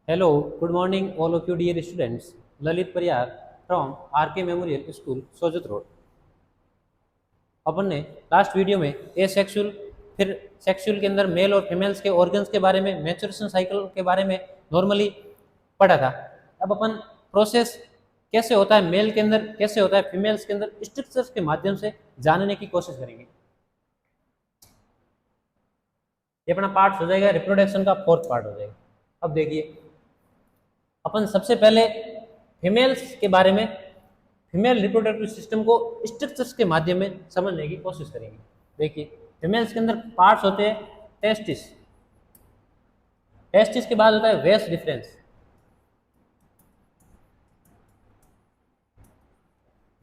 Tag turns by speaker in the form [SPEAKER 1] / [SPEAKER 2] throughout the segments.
[SPEAKER 1] Hello, good morning, all of you dear students. Lalit Pariyar from are के memorial school Sojat road. अपन ने last video में ए sexual फिर sexual के अंदर मेल और फीमेल्स के ऑर्गन्स के बारे में, मैच्योरेशन साइकिल के बारे में नॉर्मली पढ़ा था। अब अपन प्रोसेस कैसे होता है मेल के अंदर, कैसे होता है फीमेल्स के अंदर, स्ट्रक्चर्स के माध्यम से जानने की कोशिश करेंगे। ये अपना पार्ट हो जाएगा, रिप्रोडक्शन का फोर्थ पार्ट हो जाएगा। अब देखिए, अपन सबसे पहले फीमेल्स के बारे में, फीमेल रिप्रोडक्टिव सिस्टम को स्ट्रक्चर्स के माध्यम में समझने की कोशिश करेंगे। देखिए, फीमेल्स के अंदर पार्ट्स होते हैं टेस्टिस, टेस्टिस के बाद होता है वेस्ट डिफरेंस,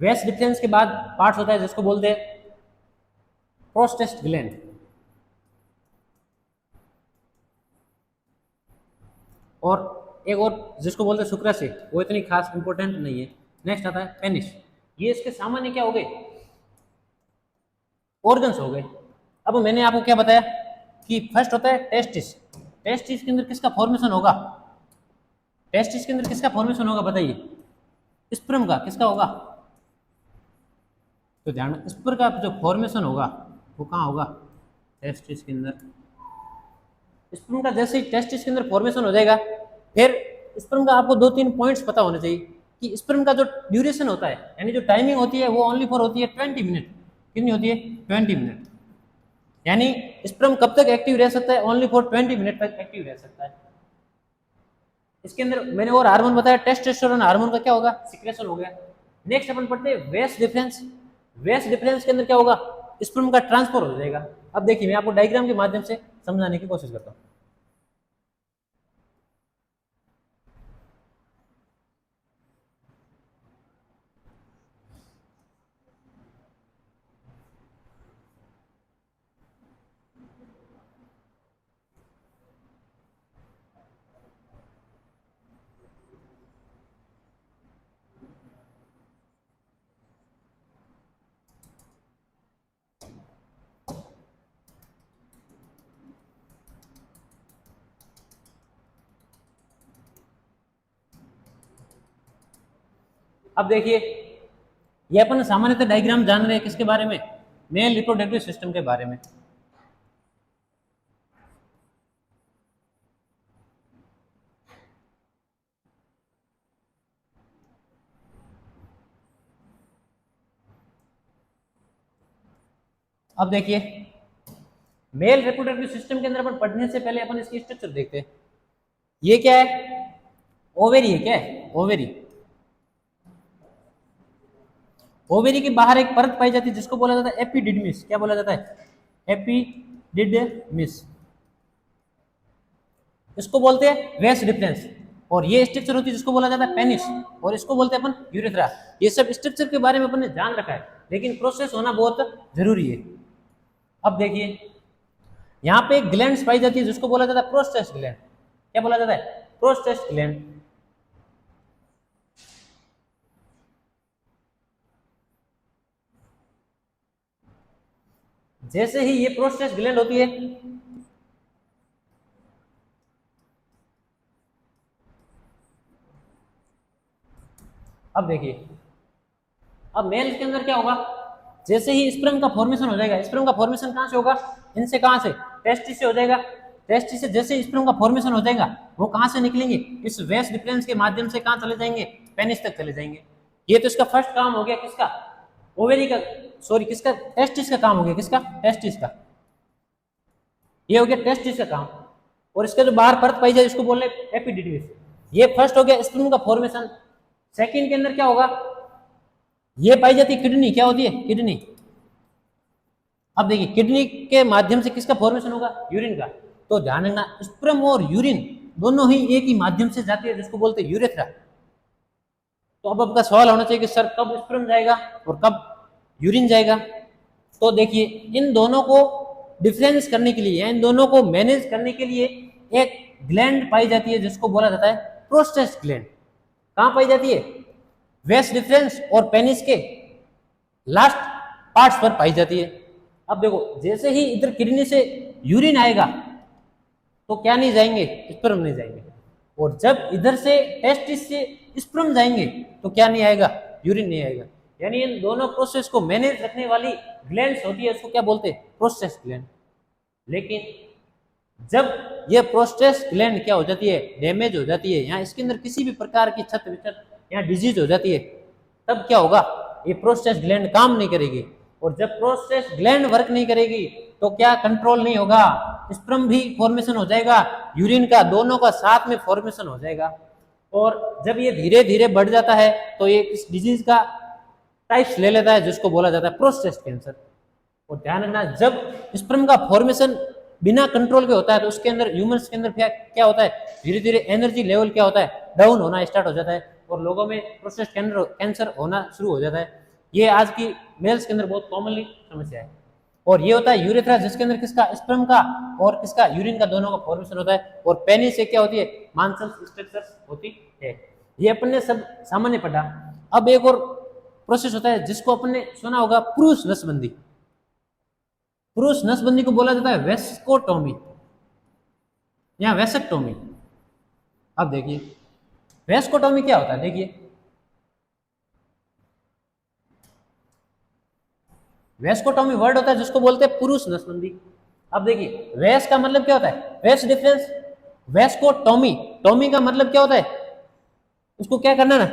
[SPEAKER 1] वेस्ट डिफरेंस के बाद पार्ट्स होता है जिसको बोलते हैं प्रोस्टेस्ट ग्लैंड, और एक और जिसको बोलते हैं शुक्राशय, वो इतनी खास इंपॉर्टेंट नहीं है। नेक्स्ट आता है पेनिस। ये इसके सामान्य क्या हो गए, ऑर्गन्स हो गए। अब मैंने आपको क्या बताया कि फर्स्ट होता है टेस्टिस। टेस्टिस के अंदर किसका फॉर्मेशन होगा, टेस्टिस के अंदर किसका फॉर्मेशन होगा बताइए, स्पर्म का। किसका होगा, तो ध्यान में, स्पर्म का जो फॉर्मेशन होगा वो कहाँ होगा, टेस्टिस के अंदर। स्पर्म का जैसे ही टेस्टिस के अंदर फॉर्मेशन हो जाएगा, फिर स्पर्म का आपको 2-3 पॉइंट्स पता होने चाहिए कि स्पर्म का जो ड्यूरेशन होता है, यानी जो टाइमिंग होती है, वो ओनली फॉर होती है 20 मिनट। कितनी होती है, 20 मिनट। यानी स्पर्म कब तक एक्टिव रह सकता है, ओनली फॉर 20 मिनट तक एक्टिव रह सकता है। इसके अंदर मैंने और हार्मोन बताया, टेस्टोस्टेरोन हार्मोन का क्या होगा, सिक्रेशन हो गया। नेक्स्ट अपन पढ़ते हैं वेस्ट डिफरेंस। वेस्ट डिफरेंस के अंदर क्या होगा, स्पर्म का ट्रांसफर हो जाएगा। अब देखिए, मैं आपको डायग्राम के माध्यम से समझाने की कोशिश करता हूँ। अब देखिए, ये अपन सामान्यतः डायग्राम जान रहे हैं किसके बारे में, मेल रिप्रोडक्टिव सिस्टम के बारे में। अब देखिए, मेल रिप्रोडक्टिव सिस्टम के अंदर अपन पढ़ने से पहले अपन इसकी स्ट्रक्चर देखते हैं। ये क्या है, ओवेरी है। क्या है, ओवेरी। ओवेरी के बाहर एक परत पाई जाती है जिसको बोला जाता है एपिडिडमिस। क्या बोला जाता है, एपिडिडमिस। इसको बोलते हैं वेस्ट डिफरेंस। और ये स्ट्रक्चर होती है जिसको बोला जाता है पेनिस, और इसको बोलते हैं अपन यूरेथ्रा। ये सब स्ट्रक्चर के बारे में अपन ने जान रखा है, लेकिन प्रोसेस होना बहुत जरूरी है। अब देखिए, यहाँ पे एक ग्लैंड पाई जाती है जिसको बोला जाता है प्रोस्टेस्ट ग्लैंड। क्या बोला जाता है, प्रोस्टेस्ट ग्लैंड। जैसे ही ये प्रोस्टेस्ट ग्लैंड होती है, अब देखिए, अब मेल के अंदर क्या होगा, जैसे ही स्पर्म का फॉर्मेशन हो जाएगा, स्पर्म का फॉर्मेशन कहां से होगा, इनसे, कहां से, टेस्टिस से हो जाएगा। टेस्टिस से जैसे स्पर्म का फॉर्मेशन हो जाएगा, वो कहां से निकलेंगे, इस वेस्ट डिफरेंस के माध्यम से कहां चले जाएंगे, पेनिस तक चले जाएंगे। ये तो इसका फर्स्ट काम हो गया, किसका, ओवेरी का, सॉरी किसका, टेस्टिस का काम हो गया। किसका, टेस्टिस का। ये हो गया टेस्टिस का काम। और इसका जो बाहर परत पाई जाए इसको बोल रहे एपिडिडिमिस। ये फर्स्ट हो गया स्पर्म का फॉर्मेशन। सेकंड के अंदर क्या होगा, ये पाई जाती है किडनी। क्या होती है, किडनी। अब देखिए, किडनी के माध्यम से किसका फॉर्मेशन होगा, यूरिन का। तो ध्यान रखना, स्पर्म और यूरिन दोनों ही एक ही माध्यम से जाती है जिसको बोलते हैं यूरेथ्रा। तो अब आपका सवाल होना चाहिए कि सर कब स्पर्म जाएगा और कब यूरिन जाएगा। तो देखिए, इन दोनों को डिफरेंस करने के लिए, इन दोनों को मैनेज करने के लिए एक ग्लैंड पाई जाती है जिसको बोला जाता है प्रोस्टेस्ट ग्लैंड। कहां पाई जाती है, वेस्ट डिफरेंस और पेनिस के लास्ट पार्ट्स पर पाई जाती है। अब देखो, जैसे ही इधर किडनी से यूरिन आएगा तो क्या नहीं जाएंगे, स्पर्म नहीं जाएंगे। और जब इधर से टेस्टिस से स्पर्म जाएंगे तो क्या नहीं आएगा, यूरिन नहीं आएगा। यानी इन दोनों प्रोसेस को मैनेज रखने वाली ग्लैंड्स होती है, उसको क्या बोलते हैं, प्रोस्टेट ग्लैंड। लेकिन जब ये प्रोस्टेट ग्लैंड क्या हो जाती है, डैमेज हो जाती है, यहाँ इसके अंदर किसी भी प्रकार की क्षत विक्षत या डिजीज हो जाती है, तब क्या होगा, ये प्रोस्टेट ग्लैंड काम नहीं करेगी। और जब प्रोस्टेट ग्लैंड वर्क नहीं करेगी तो क्या कंट्रोल नहीं होगा, स्पर्म भी फॉर्मेशन हो जाएगा, यूरिन का, दोनों का साथ में फॉर्मेशन हो जाएगा। और जब ये धीरे धीरे बढ़ जाता है तो ये इस डिजीज का टाइप्स ले लेता है, जिसको बोला जाता है प्रोस्टेट कैंसर। और ध्यान रखना, जब स्पर्म का फॉर्मेशन बिना कंट्रोल के होता है तो उसके अंदर, ह्यूमंस के अंदर क्या होता है, धीरे धीरे एनर्जी लेवल क्या होता है, डाउन होना स्टार्ट हो जाता है और लोगों में प्रोस्टेट कैंसर होना शुरू हो जाता है। ये आज की मेल्स के अंदर बहुत कॉमनली समस्या है। और ये होता है यूरेथ्रा, जिसके अंदर किसका, स्पर्म का और किसका, यूरिन का, दोनों का फॉर्मेशन होता है। और पेनिस से क्या होती है, मांसल स्ट्रक्चर होती है। ये अपन ने सब सामान्य पढ़ा। अब एक और प्रोसेस होता है जिसको अपन ने सुना होगा, पुरुष नसबंदी। पुरुष नसबंदी को बोला जाता है वेस्कोटोमी या वेसेक्टोमी। अब देखिए वेस्कोटोमी क्या होता है, देखिए वेस्कोटोमी वर्ड होता है जिसको बोलते हैं पुरुष नसबंदी। अब देखिए वेस का मतलब क्या होता है, वेस डिफरेंस, वेस्कोटोमी, टोमी का मतलब क्या होता है, उसको क्या करना ना,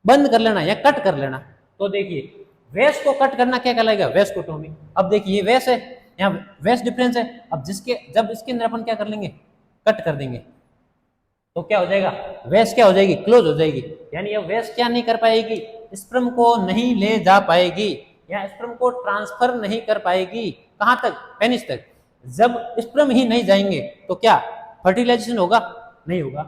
[SPEAKER 1] बंद कर लेना या कट कर लेना। तो देखिए वेस को कट करना क्या कहलाएगा, वेस्कोटोमी। अब देखिए वेस है, यहाँ वेस डिफरेंस है, अब जिसके, जब इसके अंदर अपन क्या कर लेंगे, कट कर देंगे, तो क्या हो जाएगा, वेस क्या हो जाएगी, क्लोज हो जाएगी। यानी ये वेस क्या नहीं कर पाएगी, स्पर्म को नहीं ले जा पाएगी या स्पर्म को ट्रांसफर नहीं कर पाएगी, कहां तक, पेनिस तक। जब स्पर्म ही नहीं जाएंगे तो क्या फर्टिलाइजेशन होगा, नहीं होगा।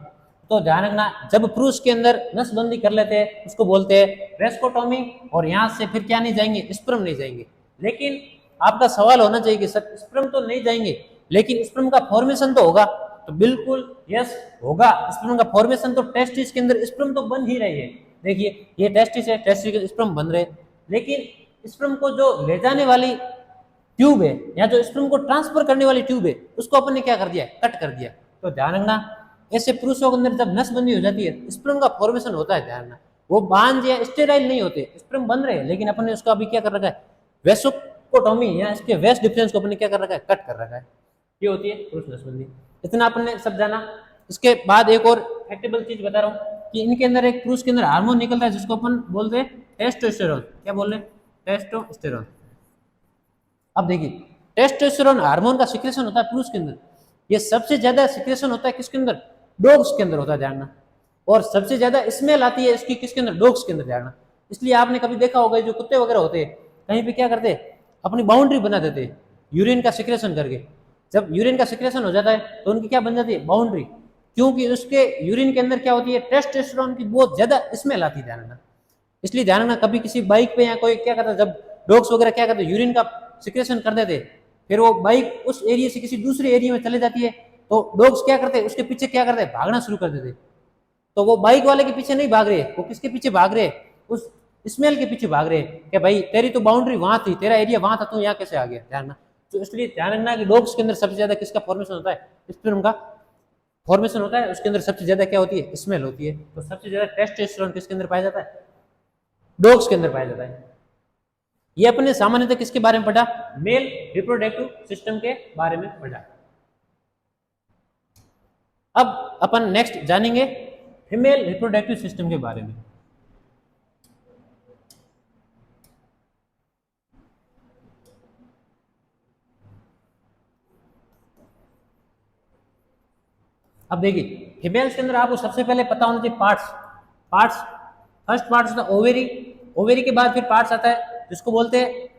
[SPEAKER 1] तो ध्यान रखना, जब पुरुष के अंदर नसबंदी कर लेते हैं उसको बोलते हैं वेस्कोटोमी, और यहां से फिर क्या नहीं जाएंगे, स्पर्म नहीं जाएंगे। लेकिन आपका सवाल होना चाहिए कि सर स्पर्म तो नहीं जाएंगे लेकिन स्पर्म का फॉर्मेशन तो होगा, तो बिल्कुल यस होगा। स्पर्म का फॉर्मेशन तो टेस्टिस के अंदर स्पर्म तो बन ही रही है। देखिए ये टेस्टिस है, टेस्टिस के स्पर्म बन रहे, लेकिन स्पर्म को जो ले जाने वाली ट्यूब है या जो स्पर्म को ट्रांसफर करने वाली ट्यूब है उसको अपन ने क्या कर दिया, कट कर दिया। तो ध्यान रखना, ऐसे पुरुषों के अंदर जब नसबंदी हो जाती है स्पर्म का फॉर्मेशन होता है, ध्यान रखना, वो बांझ या स्टेराइल नहीं होते, स्पर्म बन रहे हैं, लेकिन अपन ने उसको अभी क्या कर रखा है, वेसोकोटोमी या इसके वेस्ट डिफरेंस को अपन ने क्या कर रखा है, कट कर रखा है। ये होती है पुरुष नसबंदी। इतना अपन ने सब जाना। इसके बाद एक और फैक्टेबल चीज बता रहा हूँ कि इनके अंदर एक, पुरुष के अंदर हार्मोन निकलता है जिसको अपन बोलते हैं टेस्टोस्टेरोन। क्या बोल रहे हैं, टेस्टोस्टेरोन। अब देखिए टेस्टोस्टेरोन हार्मोन का सिक्रेशन होता है पुरुष के अंदर। ये सबसे ज्यादा सिक्रेशन होता है किसके अंदर, डॉग्स के अंदर होता है, जानना। और सबसे ज्यादा स्मेल आती है इसकी किसके अंदर, डॉग्स के अंदर, जानना। इसलिए आपने कभी देखा होगा जो कुत्ते वगैरह होते हैं कहीं पे क्या करते हैं, अपनी बाउंड्री बना देते हैं यूरिन का सिक्रेशन करके। जब यूरिन का सिक्रेशन हो जाता है तो उनकी क्या बन जाती है, बाउंड्री, क्योंकि उसके यूरिन के अंदर क्या होती है, टेस्टोस्टेरोन की बहुत ज्यादा स्मेल आती है, ध्यान रखना। इसलिए ध्यान रखना, कभी किसी बाइक पे या कोई क्या करता है, जब डॉग्स वगैरह क्या करते हैं यूरिन का सिक्रेशन कर देते, फिर वो बाइक उस एरिया से किसी दूसरे एरिया में चले जाती है, तो डॉग्स क्या करते हैं, उसके पीछे क्या करते हैं, भागना शुरू कर देते। तो वो बाइक वाले के पीछे नहीं भाग रहे, वो किसके पीछे भाग रहे, उस स्मेल के पीछे भाग रहे हैं कि भाई तेरी तो बाउंड्री वहां थी, तेरा एरिया वहां था, तू यहाँ कैसे आ गया, ध्यान रखना। तो इसलिए ध्यान रखना कि डॉग्स के अंदर सबसे ज्यादा किसका फॉर्मेशन होता है, स्पर्म का फॉर्मेशन होता है, उसके अंदर सबसे ज्यादा क्या होती है, स्मेल होती है। तो सबसे ज्यादा टेस्टोस्टेरोन किसके अंदर पाया जाता है, डॉग्स के अंदर पाया जाता है। ये अपने सामान्यतः किसके बारे में पढ़ा, मेल रिप्रोडक्टिव सिस्टम के बारे में पढ़ा। अब अपन नेक्स्ट जानेंगे फीमेल रिप्रोडक्टिव सिस्टम के बारे में। अब देखिए फीमेल्स के अंदर आपको सबसे पहले पता होना चाहिए पार्ट्स। पार्ट्स, फर्स्ट पार्ट होता है ओवेरी, ओवेरी के बाद फिर पार्ट्स आता है जिसको बोलते हैं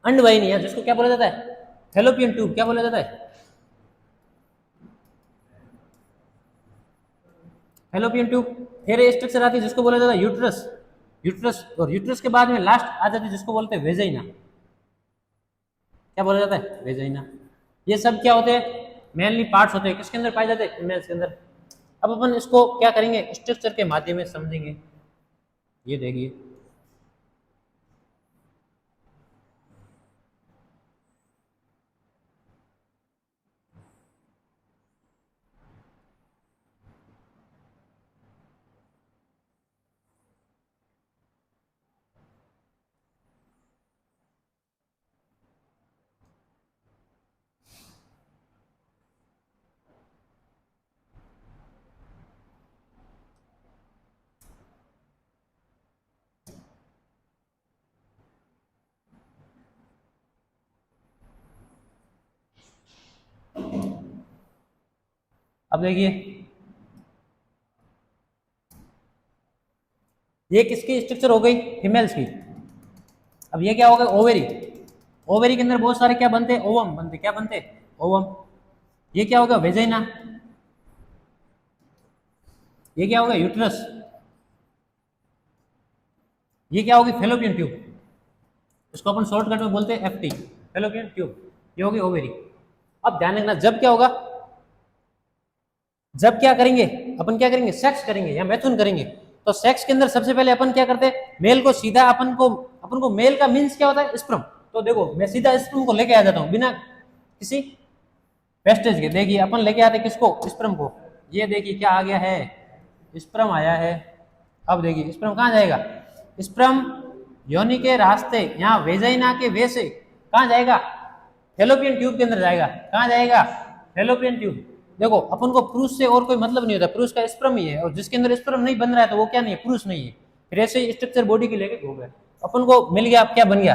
[SPEAKER 1] अंडवाहिनी, या जिसको क्या बोला जाता है, फैलोपियन ट्यूब। क्या बोला जाता है, फैलोपियन ट्यूब। फिर ये स्ट्रक्चर आती है जिसको बोला जाता है यूट्रस, यूट्रस। और यूट्रस के बाद में लास्ट आ जाती है जिसको बोलते हैं वेजाइना। क्या बोला जाता है, वेजाइना। ये सब क्या होते हैं, मेनली पार्ट्स होते हैं, किसके अंदर पाए जाते हैं, फीमेल्स के अंदर। अब अपन इसको क्या करेंगे, स्ट्रक्चर के माध्यम से समझेंगे। ये देखिए अब देखिए ये किसकी स्ट्रक्चर हो गई, फीमेल्स की। अब ये क्या हो गया, ओवेरी। ओवेरी के अंदर बहुत सारे क्या बनते हैं, ओवम बनते, क्या बनते, ओवम। ये क्या होगा, वेजाइना। ये क्या होगा, यूट्रस। ये क्या होगी, फेलोपियन ट्यूब। इसको अपन शॉर्टकट में बोलते हैं एफटी, फेलोपियन ट्यूब। ये होगी ओवेरी। अब ध्यान रखना, जब क्या होगा, जब क्या करेंगे अपन, क्या करेंगे, सेक्स करेंगे या मैथुन करेंगे, तो सेक्स के अंदर सबसे पहले अपन क्या करते हैं, मेल को सीधा अपन को मेल का मीन्स क्या होता है, स्पर्म। तो देखो मैं सीधा स्पर्म को लेके आ जाता हूँ बिना किसी वेस्टेज के। देखिए अपन लेके आते किसको, स्पर्म को। ये देखिए क्या आ गया है, स्पर्म आया है। अब देखिए स्पर्म कहाँ जाएगा, स्पर्म योनि के रास्ते, यहाँ वेजाइना के वे से कहाँ जाएगा, फेलोपियन ट्यूब के अंदर जाएगा। कहाँ जाएगा, फेलोपियन ट्यूब। देखो अपन को पुरुष से और कोई मतलब नहीं होता, पुरुष का स्पर्म ही है, और जिसके अंदर स्पर्म नहीं बन रहा है तो वो क्या नहीं है, पुरुष नहीं है। फिर ऐसे ही स्ट्रक्चर बॉडी के लेके घूम गए, अपन को मिल गया। अब क्या बन गया,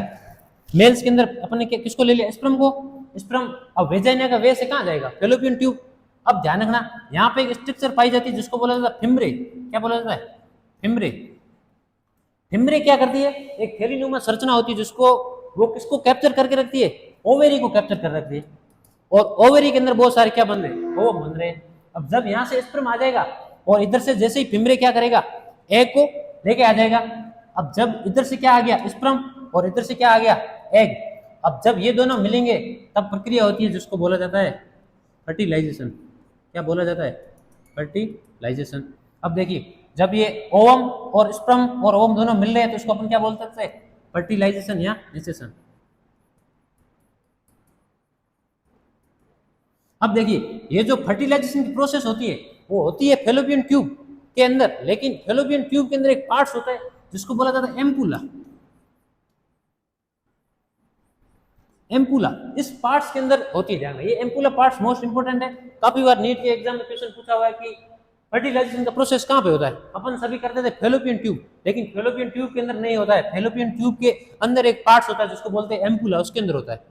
[SPEAKER 1] मेल्स के अंदर अपन ने किसको ले लिया, स्पर्म को, स्पर्म। अब वेजाइना का वे से कहाँ जाएगा, फेलोपियन ट्यूब। अब ध्यान रखना, यहाँ पे एक स्ट्रक्चर पाई जाती है जिसको बोला जाता है फिम्ब्रे। क्या बोला जाता है, फिम्ब्रे। फिम्ब्रे क्या करती है, एक थैलीनुमा संरचना होती है जिसको वो किसको कैप्चर करके रखती है, ओवेरी को कैप्चर कर रखती है। और ओवेरी के अंदर बहुत सारे क्या बन रहे, वो बन रहे। अब जब यहाँ से स्पर्म आ जाएगा और इधर से जैसे ही फिम्ब्रे क्या करेगा, एग को लेके आ जाएगा। अब जब इधर से क्या आ गया, स्पर्म, और इधर से क्या आ गया, एग। अब जब ये दोनों मिलेंगे तब प्रक्रिया होती है जिसको बोला जाता है फर्टिलाइजेशन। क्या बोला जाता है, फर्टिलाइजेशन। अब देखिए जब ये ओवम और स्पर्म और ओवम दोनों मिल रहे हैं तो इसको अपन क्या बोल सकते हैं, फर्टिलाइजेशन या निषेचन। अब देखिए ये जो फर्टिलाइजेशन की प्रोसेस होती है वो होती है फेलोपियन ट्यूब के अंदर, लेकिन फेलोपियन ट्यूब के अंदर एक पार्ट्स होता है जिसको बोला जाता है एम्पुला। एम्पुला इस पार्ट्स के अंदर होती है, ध्यान। ये एम्पुला पार्ट्स मोस्ट इंपोर्टेंट है। काफी बार नीट के एग्जाम में क्वेश्चन पूछा हुआ है कि फर्टिलाइजेशन का प्रोसेस कहाँ पे होता है। अपन सभी करते थे फेलोपियन ट्यूब, लेकिन फेलोपियन ट्यूब के अंदर नहीं होता है। फेलोपियन ट्यूब के अंदर एक पार्ट्स होता है जिसको बोलते हैं एम्पुला, उसके अंदर होता है।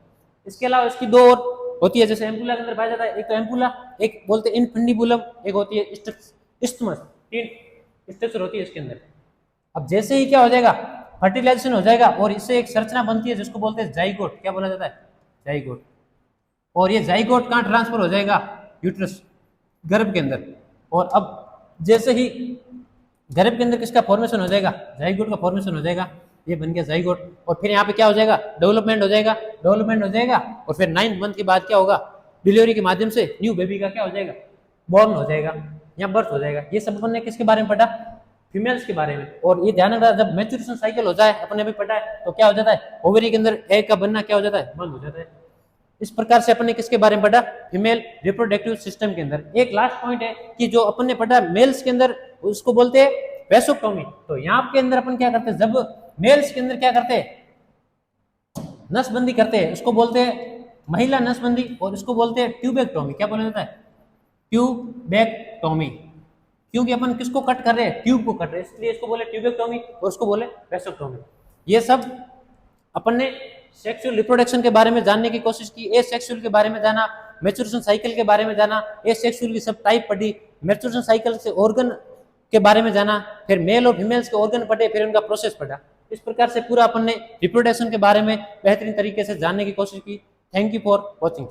[SPEAKER 1] इसके अलावा इसकी दो और होती है, जैसे एम्पुला के अंदर पाया जाता है, एक तो एम्पुला, एक बोलते हैं इनफंडिबुलम, एक होती है इस्थमस। तीन स्ट्रक्चर होती है इसके अंदर। अब जैसे ही क्या हो जाएगा, फर्टिलाइजेशन हो जाएगा और इससे एक संरचना बनती है जिसको बोलते हैं जाइगोट। क्या बोला जाता है, जाइगोट। और ये जाइगोट कहाँ ट्रांसफर हो जाएगा, यूट्रस, गर्भ के अंदर। और अब जैसे ही गर्भ के अंदर किसका फॉर्मेशन हो जाएगा, जाइगोट का फॉर्मेशन हो जाएगा। ये बन गया जाइगोट। और फिर यहाँ पे क्या हो जाएगा, डेवलपमेंट हो जाएगा, डेवलपमेंट हो जाएगा। और फिर 9th मंथ के बाद क्या होगा, डिलीवरी के माध्यम से न्यू बेबी का क्या हो जाएगा, बॉर्न हो जाएगा या बर्थ हो जाएगा। ये सब अपन ने किसके बारे में पढ़ा, फीमेल्स के बारे में। और ये ध्यान रखना, जब मैच्योरेशन साइकिल हो जाए, अपन ने भी पढ़ा है, तो क्या हो जाता है, ओवरी के अंदर एग का बनना क्या हो जाता है, बंद हो जाता है। इस प्रकार से अपन ने किसके बारे में पढ़ा, फीमेल रिप्रोडक्टिव सिस्टम के अंदर। एक लास्ट पॉइंट है कि जो अपन ने पढ़ा मेल्स के अंदर, उसको बोलते हैं वेसोक्टोमी। तो यहाँ के अंदर अपन क्या करते हैं, जब मेल्स के अंदर क्या करते हैं, नसबंदी करते हैं, उसको बोलते हैं महिला नसबंदी, और इसको बोलते हैं ट्यूबेक्टोमी। क्या बोला जाता है, ट्यूबेक्टोमी। क्योंकि अपन किसको कट कर रहे हैं, ट्यूब को कट रहे हैं, इसलिए इसको बोले ट्यूबेक्टोमी और उसको बोले वेसोक्टोमी। ये सब अपन ने सेक्सुअल रिप्रोडक्शन के बारे में जानने की कोशिश की, ए सेक्सुअल के बारे में जाना, मैच्योरेशन साइकिल के बारे में जाना, ए सेक्सुअल की सब टाइप पढ़ी, मैच्योरेशन साइकिल से ऑर्गन के बारे में जाना, फिर मेल और फीमेल्स के ऑर्गन पढ़े, फिर उनका प्रोसेस पढ़ा। इस प्रकार से पूरा अपन ने रिप्रोडक्शन के बारे में बेहतरीन तरीके से जानने की कोशिश की। Thank you for watching.